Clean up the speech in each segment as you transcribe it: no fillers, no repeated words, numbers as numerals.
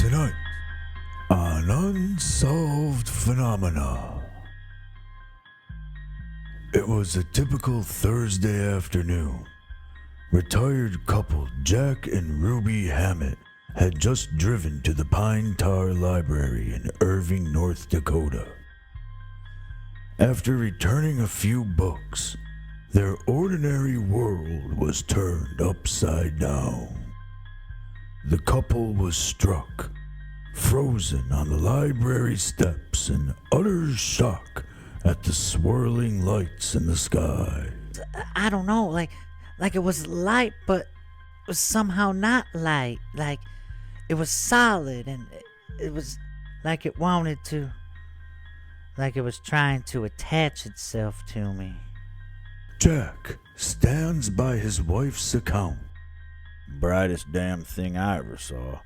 Tonight on Unsolved Phenomena. It was a typical Thursday afternoon. Retired couple Jack and Ruby Hammett had just driven to the Pine Tar Library in Irving, North Dakota. After returning a few books, their ordinary world was turned upside down. The couple was struck, frozen on the library steps in utter shock at the swirling lights in the sky. I don't know, like it was light, but it was somehow not light. Like it was solid, and it was like it wanted to, like it was trying to attach itself to me. Jack stands by his wife's account. Brightest damn thing I ever saw.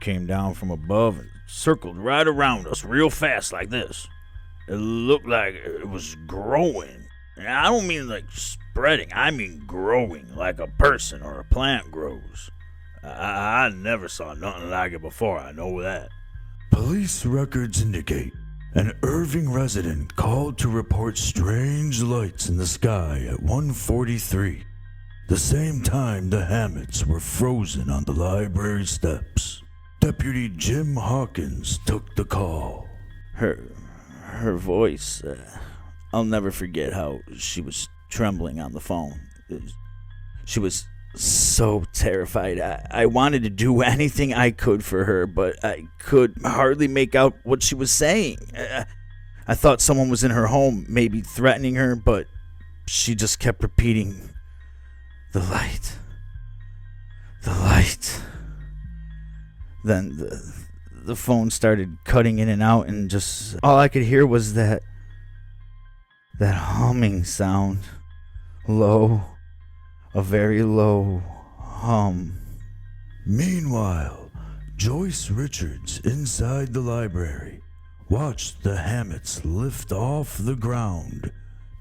Came down from above and circled right around us real fast like this. It looked like it was growing. And I don't mean like spreading, I mean growing like a person or a plant grows. I never saw nothing like it before, I know that. Police records indicate an Irving resident called to report strange lights in the sky at 1:43. The same time the Hammets were frozen on the library steps. Deputy Jim Hawkins took the call. Her voice, I'll never forget how she was trembling on the phone. She was so terrified. I wanted to do anything I could for her, but I could hardly make out what she was saying. I thought someone was in her home, maybe threatening her, but she just kept repeating, "The light. The light." Then the phone started cutting in and out, and just all I could hear was that humming sound. Low. A very low hum. Meanwhile, Joyce Richards inside the library watched the Hammets lift off the ground,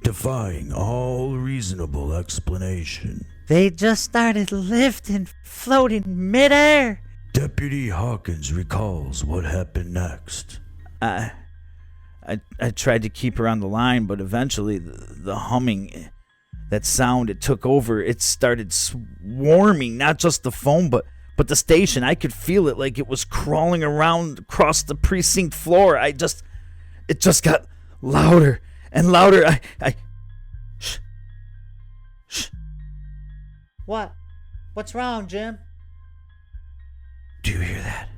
defying all reasonable explanation. They just started lifting, floating midair. Deputy Hawkins recalls what happened next. I tried to keep her on the line, but eventually the humming, that sound, it took over. It started swarming, not just the phone, but the station. I could feel it like it was crawling around across the precinct floor. It just got louder and louder. Shh. What? What's wrong, Jim? Do you hear that?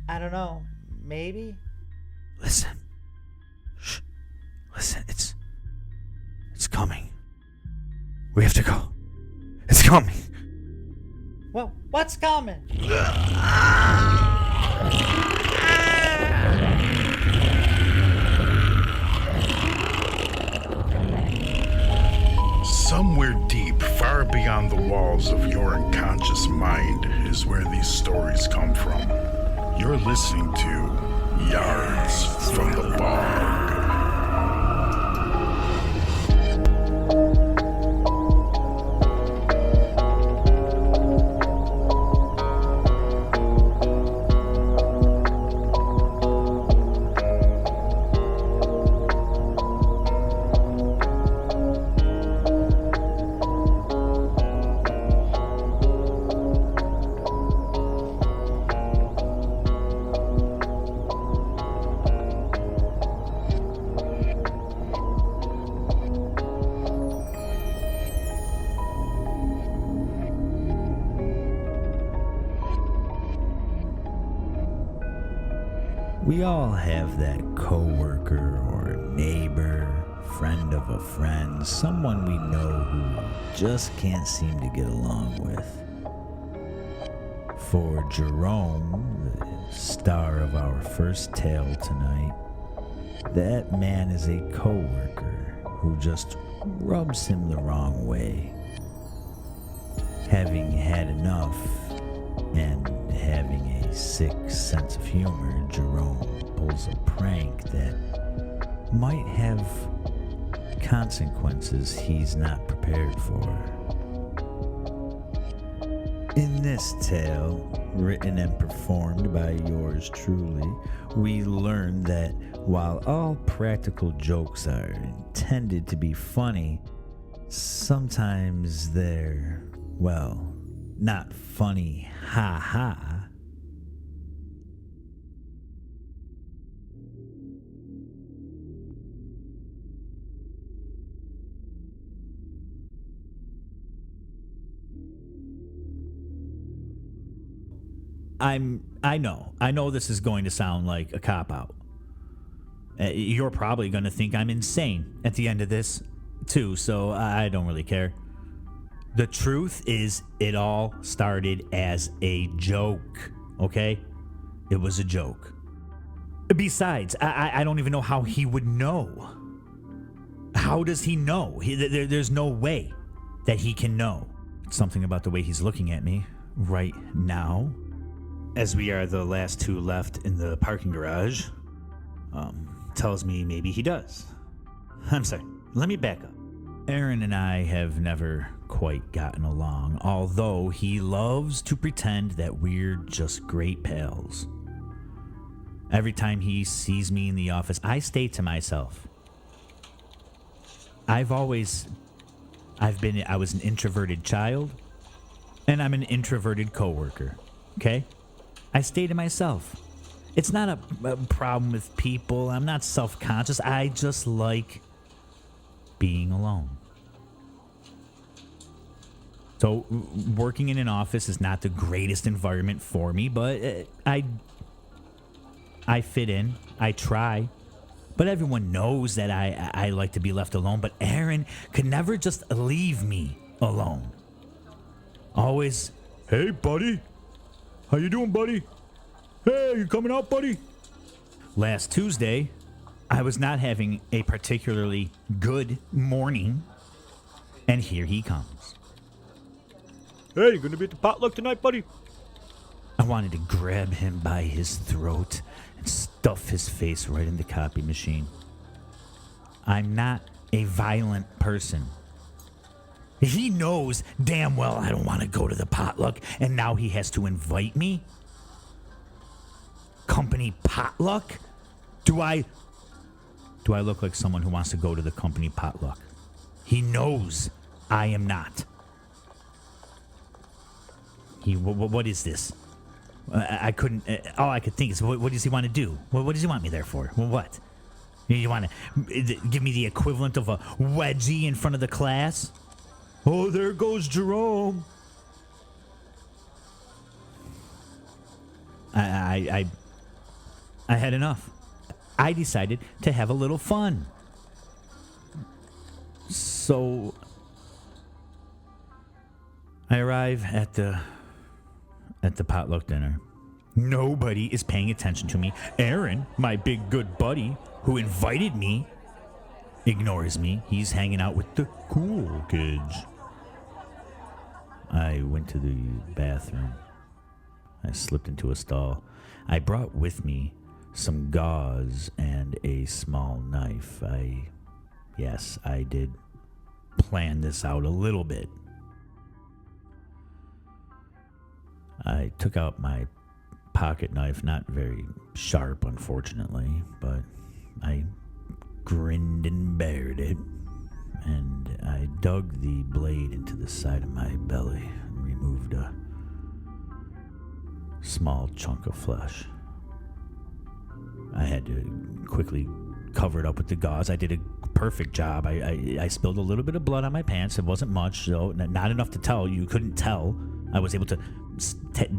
I don't know. Maybe? Listen. Shh. Listen, it's coming. We have to go. It's coming. Well, what's coming? Somewhere deep, far beyond the walls of your unconscious mind is where these stories come from. You're listening to Yarns from the Bog. We all have that coworker or neighbor, friend of a friend, someone we know who just can't seem to get along with. For Jerome, the star of our first tale tonight, that man is a coworker who just rubs him the wrong way. Having had enough and having a sick sense of humor, Jerome pulls a prank that might have consequences he's not prepared for. In this tale, written and performed by yours truly, we learn that while all practical jokes are intended to be funny, sometimes they're, well, not funny, ha ha. I know this is going to sound like a cop-out. You're probably going to think I'm insane at the end of this, too, so I don't really care. The truth is, it all started as a joke, okay? It was a joke. Besides, I don't even know how he would know. How does he know? There's no way that he can know. Something about the way he's looking at me right now, as we are the last two left in the parking garage, tells me maybe he does. I'm sorry, let me back up. Aaron and I have never quite gotten along, although he loves to pretend that we're just great pals. Every time he sees me in the office, I stay to myself. I was an introverted child, and I'm an introverted coworker, okay? I stay to myself. It's not a problem with people. I'm not self-conscious. I just like being alone. So working in an office is not the greatest environment for me, but I fit in. I try. But everyone knows that I like to be left alone. But Aaron could never just leave me alone. Always, hey, buddy. How you doing, buddy? Hey, you coming out, buddy? Last Tuesday, I was not having a particularly good morning, and here he comes. Hey, you gonna be at the potluck tonight, buddy? I wanted to grab him by his throat and stuff his face right in the copy machine. I'm not a violent person. He knows damn well I don't want to go to the potluck, and now he has to invite me? Company potluck? Do I look like someone who wants to go to the company potluck? He knows I am not. What is this? I couldn't, all I could think is, what does he want to do? What does he want me there for? What? You want to give me the equivalent of a wedgie in front of the class? Oh, there goes Jerome. I had enough. I decided to have a little fun. So I arrive at the potluck dinner. Nobody is paying attention to me. Aaron, my big good buddy who invited me, ignores me. He's hanging out with the cool kids. I went to the bathroom. I slipped into a stall. I brought with me some gauze and a small knife. Yes, I did plan this out a little bit. I took out my pocket knife, not very sharp, unfortunately, but I grinned and bared it, and I dug the blade into the side of my belly and removed a small chunk of flesh. I had to quickly cover it up with the gauze. I did a perfect job. I spilled a little bit of blood on my pants. It wasn't much, so not enough to tell. You couldn't tell. I was able to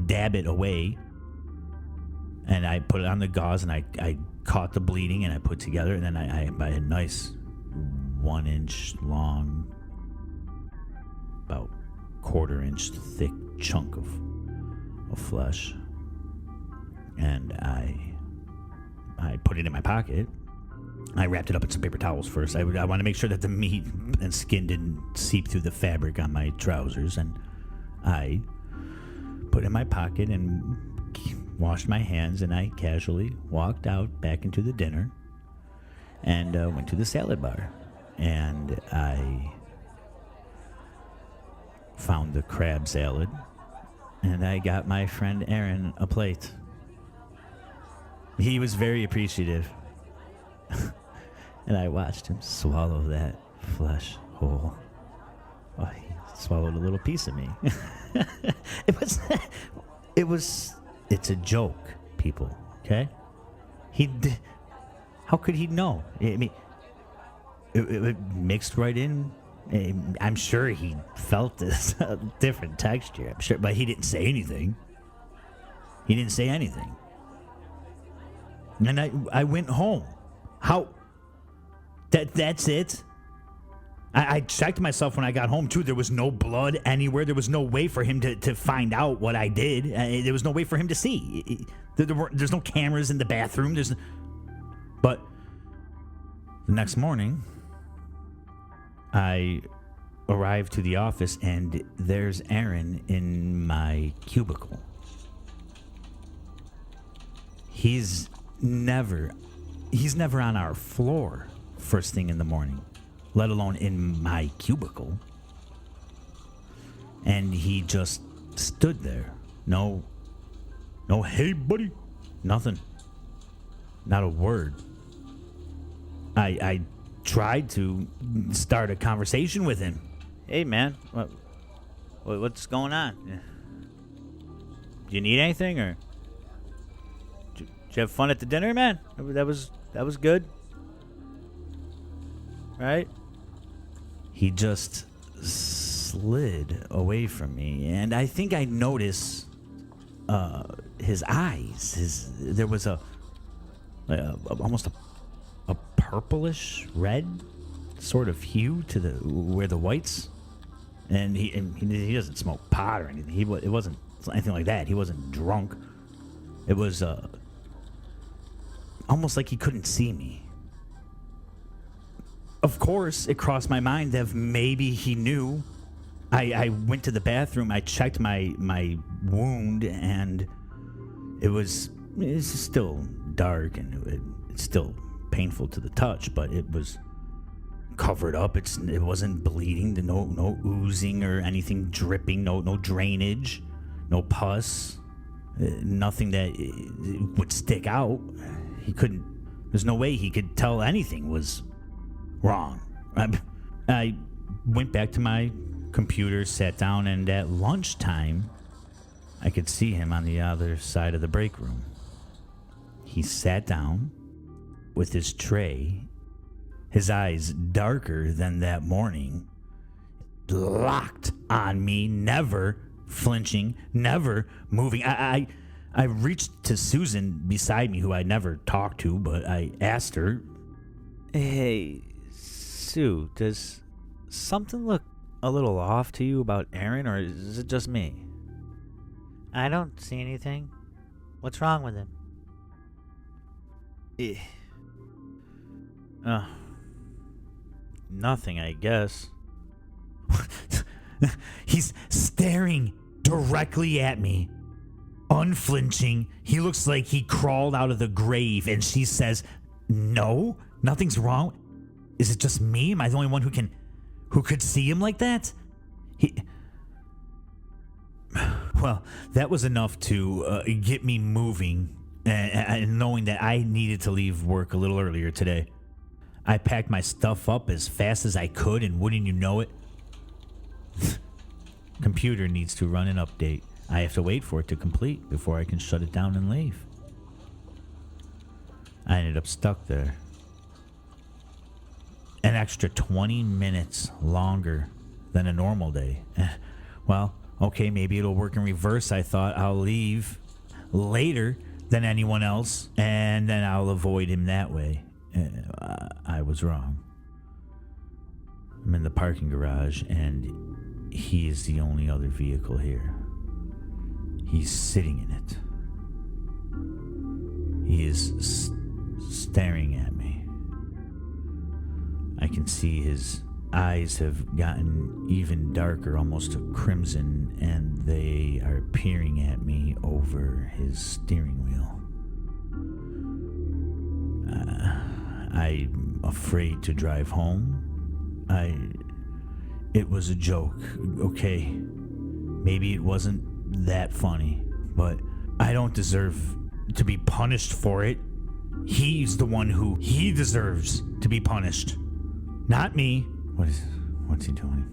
dab it away, and I put it on the gauze, and I caught the bleeding, and I put it together, and then I had a nice 1-inch long, about 1/4-inch thick chunk of flesh, and I put it in my pocket. I wrapped it up in some paper towels first. I want to make sure that the meat and skin didn't seep through the fabric on my trousers, and I put it in my pocket and washed my hands, and I casually walked out back into the dinner and went to the salad bar, and I found the crab salad and I got my friend Aaron a plate. He was very appreciative. And I watched him swallow that flesh whole. Oh, he swallowed a little piece of me. It's a joke, people, okay? How could he know? I mean, it mixed right in. I'm sure he felt this different texture, I'm sure, but he didn't say anything. He didn't say anything. And I went home. How? That's it? I checked myself when I got home, too. There was no blood anywhere. There was no way for him to find out what I did. There was no way for him to see. There's no cameras in the bathroom. But the next morning, I arrived to the office, and there's Aaron in my cubicle. He's never on our floor first thing in the morning, let alone in my cubicle. And he just stood there. No, hey, buddy. Nothing. Not a word. I tried to start a conversation with him. Hey, man, what's going on? Do you need anything, or did you have fun at the dinner, man? That was good, right? He just slid away from me, and I think I noticed his eyes. There was almost a purplish red sort of hue to where the whites, and he doesn't smoke pot or anything. It wasn't anything like that. He wasn't drunk. It was almost like he couldn't see me. Of course, it crossed my mind that maybe he knew. I went to the bathroom. I checked my wound, and it's still dark, and it's still painful to the touch, but it was covered up. It wasn't bleeding. No oozing or anything dripping. No drainage. No pus. Nothing that would stick out. There's no way he could tell anything was wrong. I went back to my computer, sat down, and at lunchtime, I could see him on the other side of the break room. He sat down with his tray, his eyes darker than that morning, locked on me, never flinching, never moving. I reached to Susan beside me, who I never talked to, but I asked her, "Hey, Sue, does something look a little off to you about Aaron, or is it just me?" I don't see anything. What's wrong with him? Nothing, I guess. He's staring directly at me, unflinching. He looks like he crawled out of the grave, and she says, "No, nothing's wrong. Is it just me? Am I the only one who could see him like that?" Well, that was enough to get me moving, and knowing that I needed to leave work a little earlier today. I packed my stuff up as fast as I could, and wouldn't you know it, computer needs to run an update. I have to wait for it to complete before I can shut it down and leave. I ended up stuck there. An extra 20 minutes longer than a normal day. Well, okay, maybe it'll work in reverse. I thought I'll leave later than anyone else, and then I'll avoid him that way. I was wrong. I'm in the parking garage, and he is the only other vehicle here. He's sitting in it. He is staring at me. I can see his eyes have gotten even darker, almost crimson, and they are peering at me over his steering wheel. I'm afraid to drive home. It was a joke, okay? Maybe it wasn't that funny, but I don't deserve to be punished for it. He's the one who he deserves to be punished, not me. What's he doing?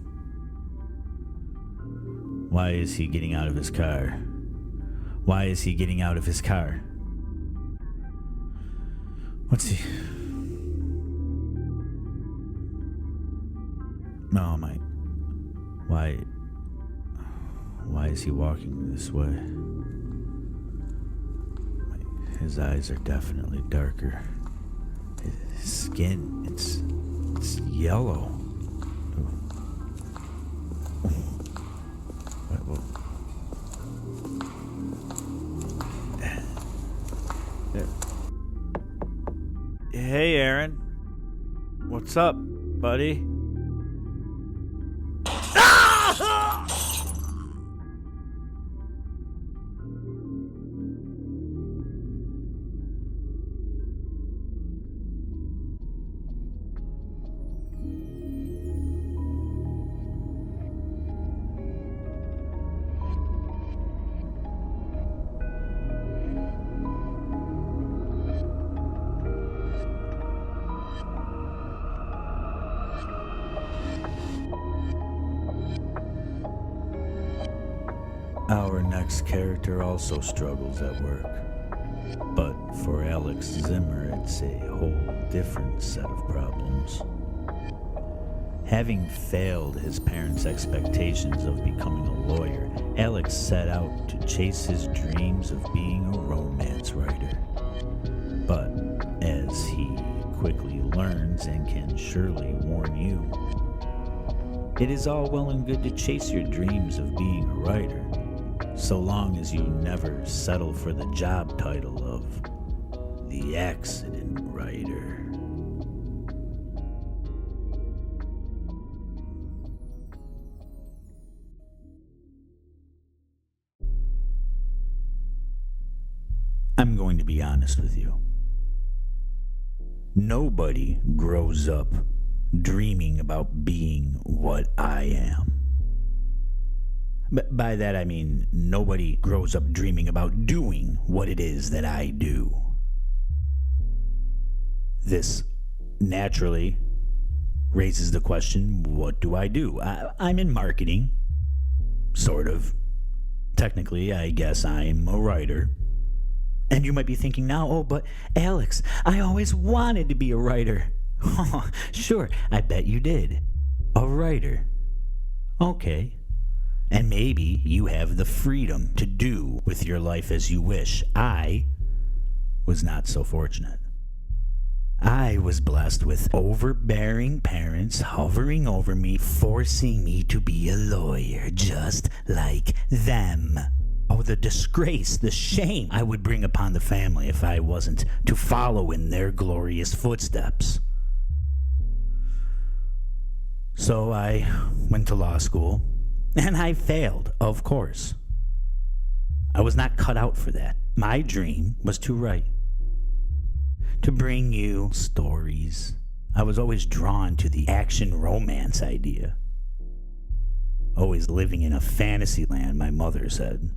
Why is he getting out of his car? Why is he getting out of his car? What's he... Oh my... Why is he walking this way? His eyes are definitely darker. His skin, it's yellow. Hey, Aaron. What's up, buddy? Our next character also struggles at work. But for Alex Zimmer, it's a whole different set of problems. Having failed his parents' expectations of becoming a lawyer, Alex set out to chase his dreams of being a romance writer. But as he quickly learns and can surely warn you, it is all well and good to chase your dreams of being a writer, so long as you never settle for the job title of the accident writer. I'm going to be honest with you. Nobody grows up dreaming about being what I am. But by that I mean nobody grows up dreaming about doing what it is that I do. This naturally raises the question, what do I do? I'm in marketing, sort of. Technically, I guess I'm a writer. And you might be thinking now, oh, but Alex, I always wanted to be a writer. Sure, I bet you did. A writer. Okay. And maybe you have the freedom to do with your life as you wish. I was not so fortunate. I was blessed with overbearing parents hovering over me, forcing me to be a lawyer just like them. Oh, the disgrace, the shame I would bring upon the family if I wasn't to follow in their glorious footsteps. So I went to law school. And I failed, of course. I was not cut out for that. My dream was to write. To bring you stories. I was always drawn to the action romance idea. Always living in a fantasy land, my mother said.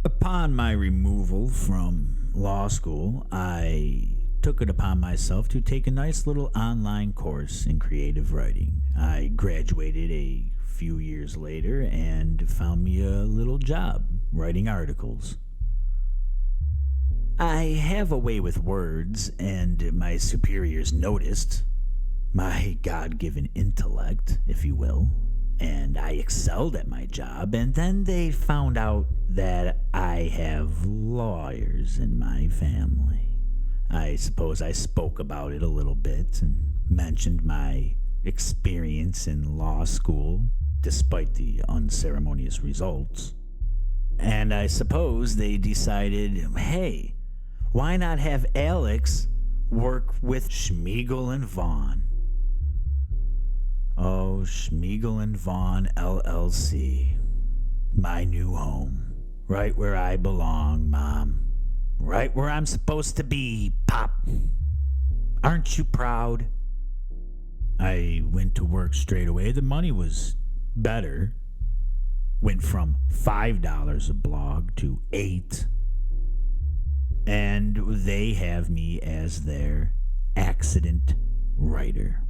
Upon my removal from law school, I took it upon myself to take a nice little online course in creative writing. I graduated a few years later and found me a little job writing articles. I have a way with words, and my superiors noticed my God-given intellect, if you will, and I excelled at my job, and then they found out that I have lawyers in my family. I suppose I spoke about it a little bit and mentioned my experience in law school, despite the unceremonious results. And I suppose they decided, hey, why not have Alex work with Schmiegel and Vaughn? Oh, Schmiegel and Vaughn LLC. My new home. Right where I belong, Mom. Right where I'm supposed to be, Pop. Aren't you proud? I went to work straight away. The money was better. Went from $5 a blog to $8. And they have me as their accident writer.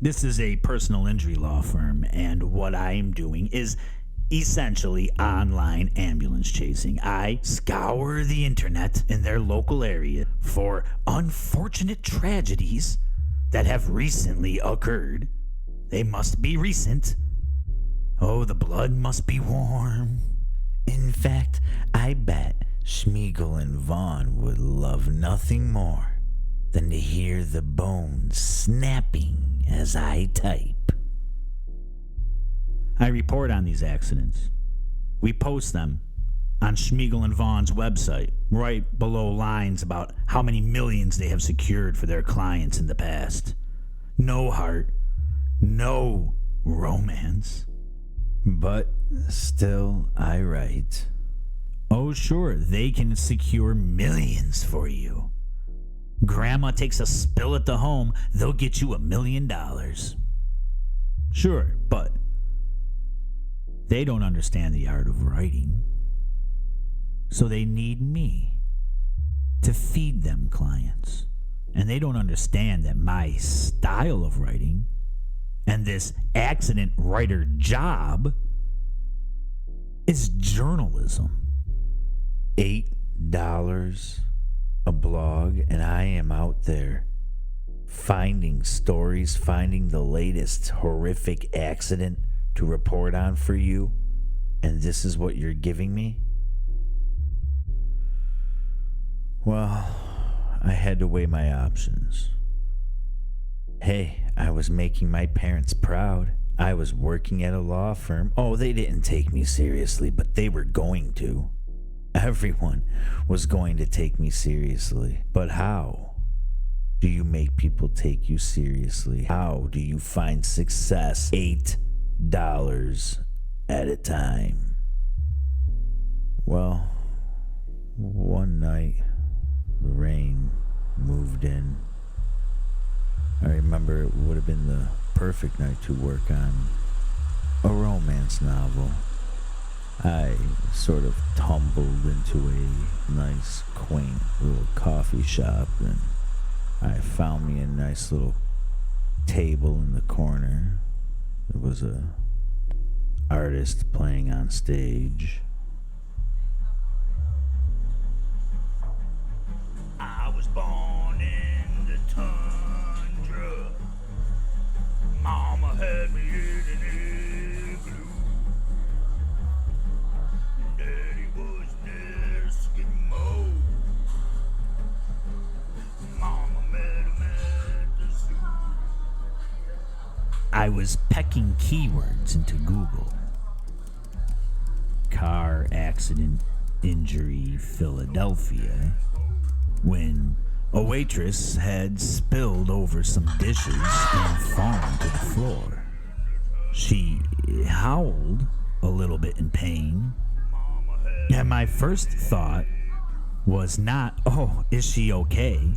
This is a personal injury law firm, and what I'm doing is essentially online ambulance chasing. I scour the internet in their local area for unfortunate tragedies that have recently occurred. They must be recent. Oh, the blood must be warm. In fact, I bet Schmiegel and Vaughn would love nothing more than to hear the bones snapping as I type. I report on these accidents. We post them on Schmiegel and Vaughn's website, right below lines about how many millions they have secured for their clients in the past. No heart, no romance. But still, I write. Oh, sure, they can secure millions for you. Grandma takes a spill at the home, they'll get you $1 million. Sure, but they don't understand the art of writing. So they need me to feed them clients. And they don't understand that my style of writing and this accident writer job is journalism. $8 a blog, and I am out there finding stories, finding the latest horrific accident to report on for you, and this is what you're giving me? Well, I had to weigh my options. Hey, I was making my parents proud. I was working at a law firm. Oh, they didn't take me seriously, but they were going to. Everyone was going to take me seriously. But how do you make people take you seriously? How do you find success $8 at a time? Well, one night, the rain moved in. I remember it would have been the perfect night to work on a romance novel. I sort of tumbled into a nice, quaint little coffee shop, and I found me a nice little table in the corner. There was a artist playing on stage. I was born in the tundra. Mama had me in an igloo. Daddy was an Eskimo. Mama met him at the zoo. I was pecking keywords into Google. Car accident, injury, Philadelphia, when a waitress had spilled over some dishes and fallen to the floor. She howled a little bit in pain, and my first thought was not, oh, is she okay?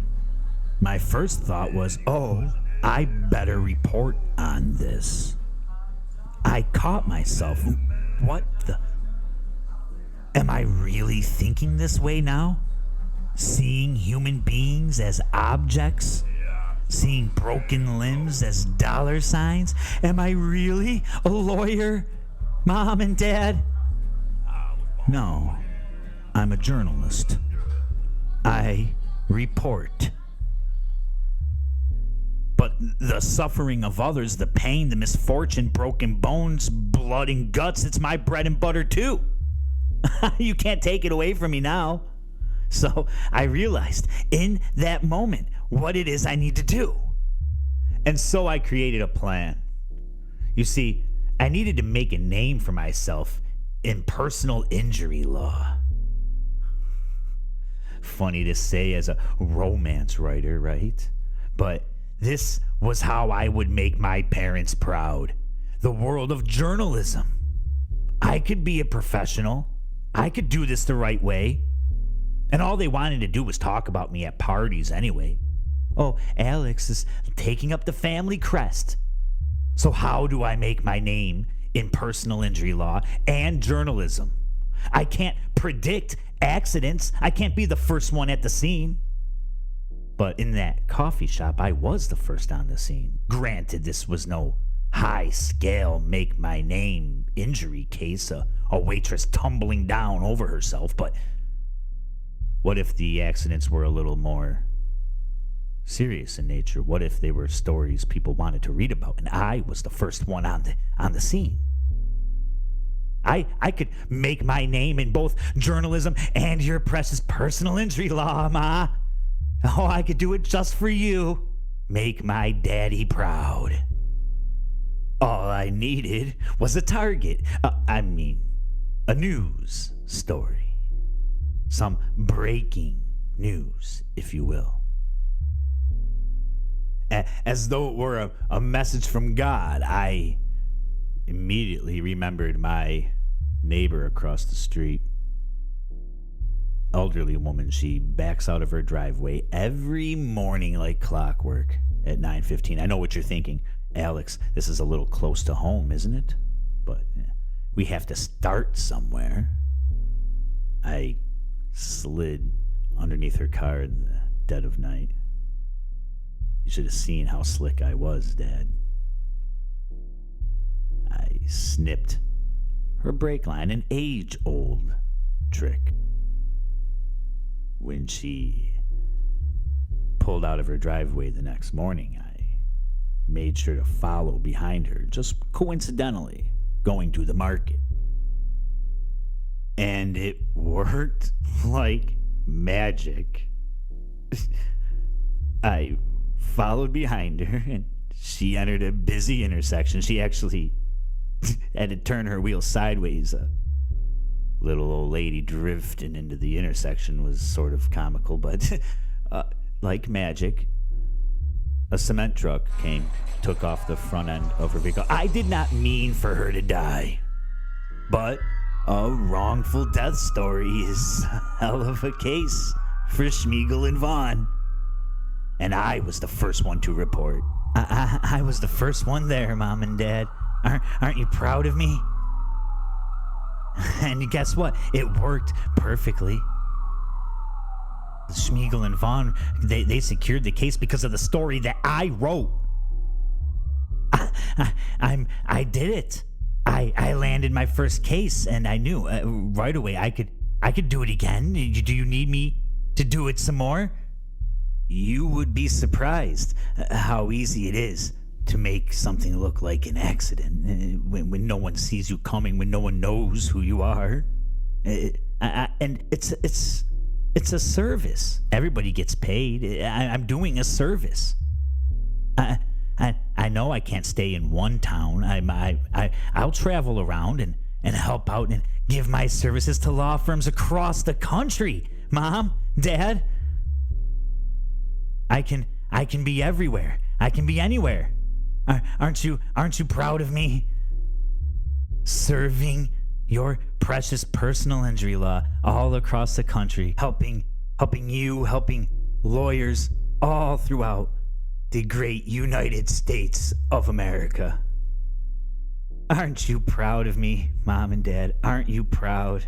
My first thought was, oh, I better report on this. I caught myself. What the? Am I really thinking this way now? Seeing human beings as objects? Seeing broken limbs as dollar signs? Am I really a lawyer, Mom and Dad? No, I'm a journalist. I report. But the suffering of others, the pain, the misfortune, broken bones, blood and guts, it's my bread and butter too. You can't take it away from me now. So I realized in that moment what it is I need to do. And so I created a plan. You see, I needed to make a name for myself in personal injury law. Funny to say as a romance writer, right? But this was how I would make my parents proud. The world of journalism. I could be a professional. I could do this the right way. And all they wanted to do was talk about me at parties anyway. Oh, Alex is taking up the family crest. So how do I make my name in personal injury law and journalism. I can't predict accidents. I can't be the first one at the scene. But in that coffee shop, I was the first on the scene. Granted, this was no high-scale make-my-name injury case, a waitress tumbling down over herself, but what if the accidents were a little more serious in nature? What if they were stories people wanted to read about, and I was the first one on the scene? I could make my name in both journalism and your precious personal injury law, Ma. Oh, I could do it just for you. Make my daddy proud. All I needed was a target. A news story. Some breaking news, if you will. As though it were a message from God, I immediately remembered my neighbor across the street. Elderly woman, she backs out of her driveway every morning like clockwork at 9:15. I know what you're thinking. Alex, this is a little close to home, isn't it? But we have to start somewhere. I slid underneath her car in the dead of night. You should have seen how slick I was, Dad. I snipped her brake line, an age-old trick. When she pulled out of her driveway the next morning, I made sure to follow behind her, just coincidentally, going to the market. And it worked like magic. I followed behind her, and she entered a busy intersection. She actually had to turn her wheel sideways. A little old lady drifting into the intersection was sort of comical, but like magic, a cement truck came, took off the front end of her vehicle. I did not mean for her to die, but a wrongful death story is a hell of a case for Schmiegel and Vaughn. And I was the first one to report. I was the first one there, Mom and Dad. Aren't you proud of me? And guess what? It worked perfectly. Schmiegel and Vaughn, they secured the case because of the story that I wrote. I did it. I landed my first case, and I knew right away I could do it again. Do you need me to do it some more? You would be surprised how easy it is to make something look like an accident when no one sees you coming, when no one knows who you are. And it's a service. Everybody gets paid. I'm doing a service. I know I can't stay in one town. I'll travel around and help out and give my services to law firms across the country. Mom, Dad, I can be everywhere. I can be anywhere. Aren't you proud of me? Serving your precious personal injury law all across the country, helping lawyers all throughout the great United States of America. Aren't you proud of me, Mom and Dad? Aren't you proud?